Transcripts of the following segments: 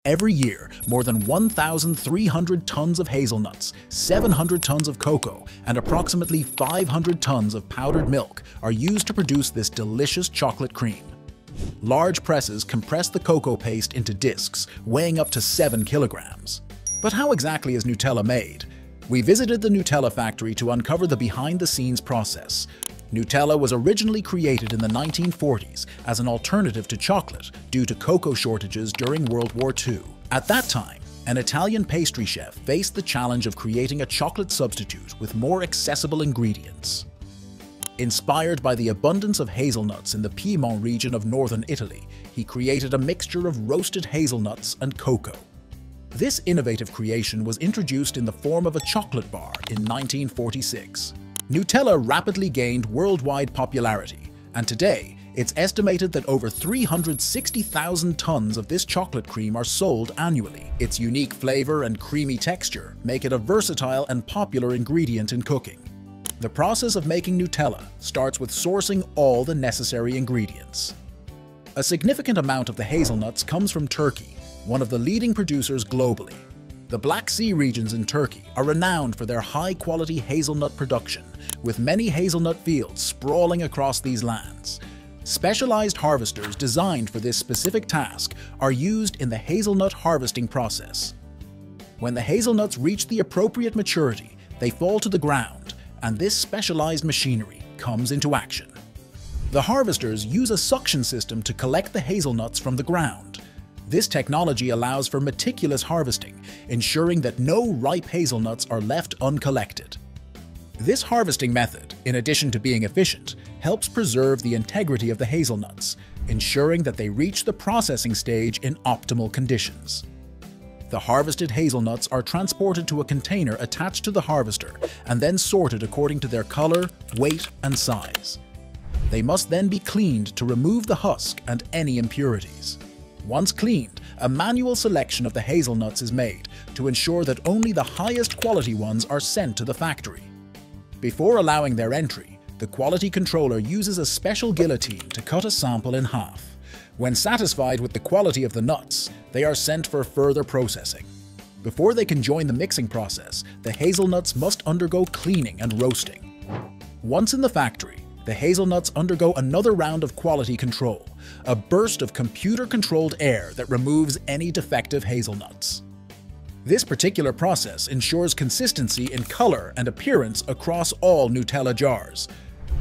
Every year, more than 1,300 tons of hazelnuts, 700 tons of cocoa, and approximately 500 tons of powdered milk are used to produce this delicious chocolate cream. Large presses compress the cocoa paste into discs, weighing up to 7 kilograms. But how exactly is Nutella made? We visited the Nutella factory to uncover the behind-the-scenes process. Nutella was originally created in the 1940s as an alternative to chocolate due to cocoa shortages during World War II. At that time, an Italian pastry chef faced the challenge of creating a chocolate substitute with more accessible ingredients. Inspired by the abundance of hazelnuts in the Piedmont region of northern Italy, he created a mixture of roasted hazelnuts and cocoa. This innovative creation was introduced in the form of a chocolate bar in 1946. Nutella rapidly gained worldwide popularity, and today it's estimated that over 360,000 tons of this chocolate cream are sold annually. Its unique flavor and creamy texture make it a versatile and popular ingredient in cooking. The process of making Nutella starts with sourcing all the necessary ingredients. A significant amount of the hazelnuts comes from Turkey, one of the leading producers globally. The Black Sea regions in Turkey are renowned for their high-quality hazelnut production, with many hazelnut fields sprawling across these lands. Specialized harvesters designed for this specific task are used in the hazelnut harvesting process. When the hazelnuts reach the appropriate maturity, they fall to the ground, and this specialized machinery comes into action. The harvesters use a suction system to collect the hazelnuts from the ground. This technology allows for meticulous harvesting, ensuring that no ripe hazelnuts are left uncollected. This harvesting method, in addition to being efficient, helps preserve the integrity of the hazelnuts, ensuring that they reach the processing stage in optimal conditions. The harvested hazelnuts are transported to a container attached to the harvester and then sorted according to their color, weight, and size. They must then be cleaned to remove the husk and any impurities. Once cleaned, a manual selection of the hazelnuts is made to ensure that only the highest quality ones are sent to the factory. Before allowing their entry, the quality controller uses a special guillotine to cut a sample in half. When satisfied with the quality of the nuts, they are sent for further processing. Before they can join the mixing process, the hazelnuts must undergo cleaning and roasting. Once in the factory, the hazelnuts undergo another round of quality control, a burst of computer-controlled air that removes any defective hazelnuts. This particular process ensures consistency in color and appearance across all Nutella jars.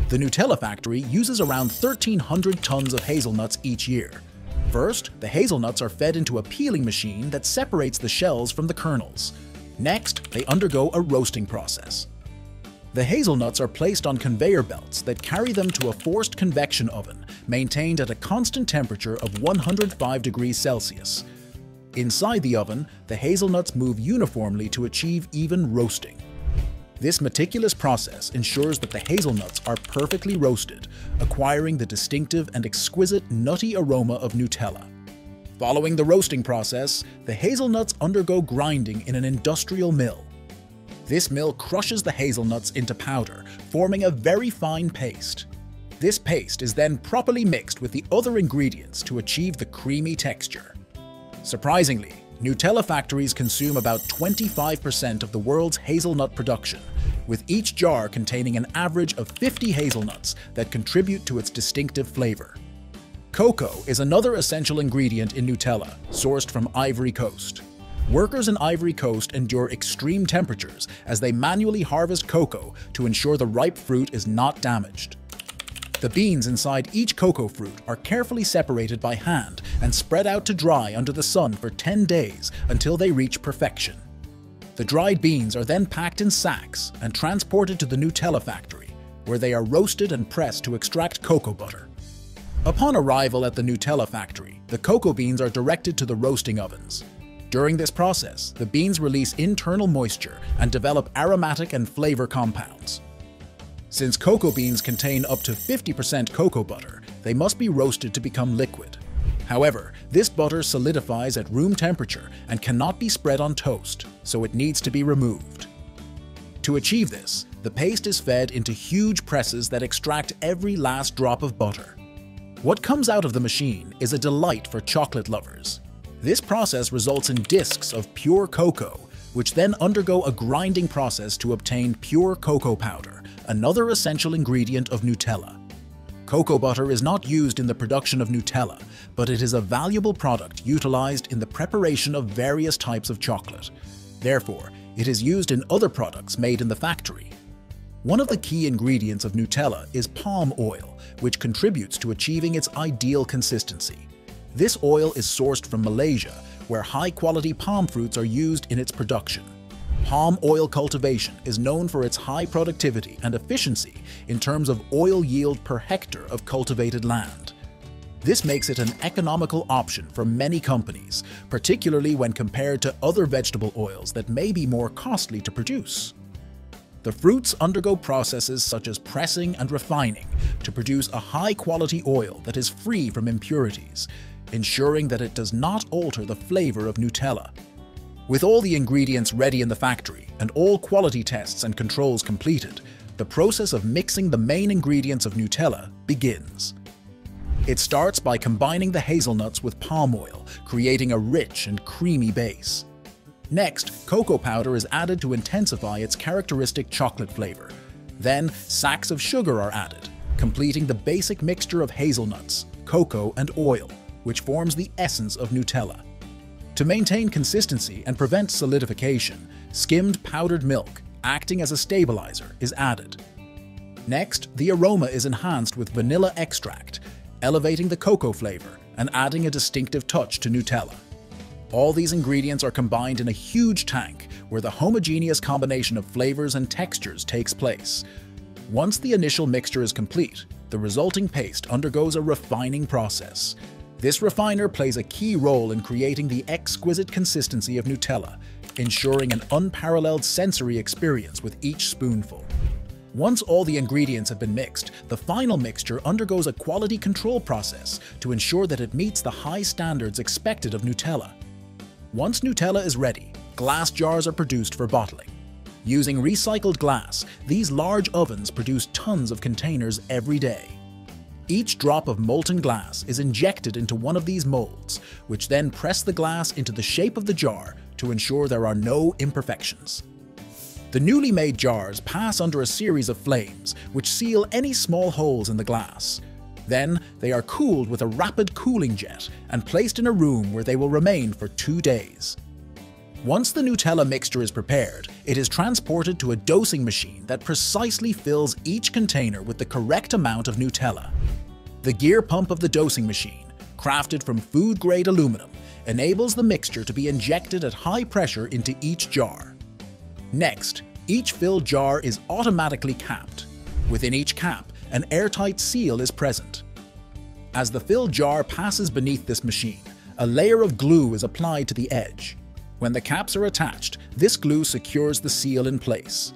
The Nutella factory uses around 1,300 tons of hazelnuts each year. First, the hazelnuts are fed into a peeling machine that separates the shells from the kernels. Next, they undergo a roasting process. The hazelnuts are placed on conveyor belts that carry them to a forced convection oven maintained at a constant temperature of 105 degrees Celsius. Inside the oven, the hazelnuts move uniformly to achieve even roasting. This meticulous process ensures that the hazelnuts are perfectly roasted, acquiring the distinctive and exquisite nutty aroma of Nutella. Following the roasting process, the hazelnuts undergo grinding in an industrial mill. This mill crushes the hazelnuts into powder, forming a very fine paste. This paste is then properly mixed with the other ingredients to achieve the creamy texture. Surprisingly, Nutella factories consume about 25% of the world's hazelnut production, with each jar containing an average of 50 hazelnuts that contribute to its distinctive flavor. Cocoa is another essential ingredient in Nutella, sourced from Ivory Coast. Workers in Ivory Coast endure extreme temperatures as they manually harvest cocoa to ensure the ripe fruit is not damaged. The beans inside each cocoa fruit are carefully separated by hand and spread out to dry under the sun for 10 days until they reach perfection. The dried beans are then packed in sacks and transported to the Nutella factory, where they are roasted and pressed to extract cocoa butter. Upon arrival at the Nutella factory, the cocoa beans are directed to the roasting ovens. During this process, the beans release internal moisture and develop aromatic and flavor compounds. Since cocoa beans contain up to 50% cocoa butter, they must be roasted to become liquid. However, this butter solidifies at room temperature and cannot be spread on toast, so it needs to be removed. To achieve this, the paste is fed into huge presses that extract every last drop of butter. What comes out of the machine is a delight for chocolate lovers. This process results in discs of pure cocoa, which then undergo a grinding process to obtain pure cocoa powder, another essential ingredient of Nutella. Cocoa butter is not used in the production of Nutella, but it is a valuable product utilized in the preparation of various types of chocolate. Therefore, it is used in other products made in the factory. One of the key ingredients of Nutella is palm oil, which contributes to achieving its ideal consistency. This oil is sourced from Malaysia, where high-quality palm fruits are used in its production. Palm oil cultivation is known for its high productivity and efficiency in terms of oil yield per hectare of cultivated land. This makes it an economical option for many companies, particularly when compared to other vegetable oils that may be more costly to produce. The fruits undergo processes such as pressing and refining to produce a high-quality oil that is free from impurities, ensuring that it does not alter the flavor of Nutella. With all the ingredients ready in the factory and all quality tests and controls completed, the process of mixing the main ingredients of Nutella begins. It starts by combining the hazelnuts with palm oil, creating a rich and creamy base. Next, cocoa powder is added to intensify its characteristic chocolate flavor. Then, sacks of sugar are added, completing the basic mixture of hazelnuts, cocoa, and oil, which forms the essence of Nutella. To maintain consistency and prevent solidification, skimmed powdered milk, acting as a stabilizer, is added. Next, the aroma is enhanced with vanilla extract, elevating the cocoa flavor and adding a distinctive touch to Nutella. All these ingredients are combined in a huge tank where the homogeneous combination of flavors and textures takes place. Once the initial mixture is complete, the resulting paste undergoes a refining process. This refiner plays a key role in creating the exquisite consistency of Nutella, ensuring an unparalleled sensory experience with each spoonful. Once all the ingredients have been mixed, the final mixture undergoes a quality control process to ensure that it meets the high standards expected of Nutella. Once Nutella is ready, glass jars are produced for bottling. Using recycled glass, these large ovens produce tons of containers every day. Each drop of molten glass is injected into one of these molds, which then press the glass into the shape of the jar to ensure there are no imperfections. The newly made jars pass under a series of flames, which seal any small holes in the glass. Then, they are cooled with a rapid cooling jet and placed in a room where they will remain for 2 days. Once the Nutella mixture is prepared, it is transported to a dosing machine that precisely fills each container with the correct amount of Nutella. The gear pump of the dosing machine, crafted from food-grade aluminum, enables the mixture to be injected at high pressure into each jar. Next, each filled jar is automatically capped. Within each cap, an airtight seal is present. As the filled jar passes beneath this machine, a layer of glue is applied to the edge. When the caps are attached, this glue secures the seal in place.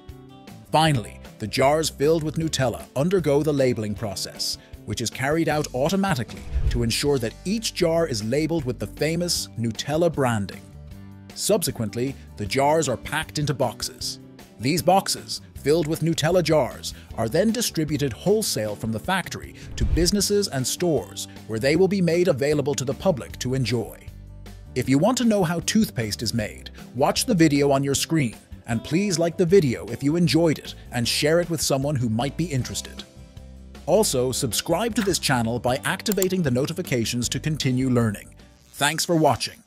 Finally, the jars filled with Nutella undergo the labeling process, which is carried out automatically to ensure that each jar is labeled with the famous Nutella branding. Subsequently, the jars are packed into boxes. These boxes, filled with Nutella jars, are then distributed wholesale from the factory to businesses and stores where they will be made available to the public to enjoy. If you want to know how toothpaste is made, watch the video on your screen, and please like the video if you enjoyed it and share it with someone who might be interested. Also, subscribe to this channel by activating the notifications to continue learning. Thanks for watching.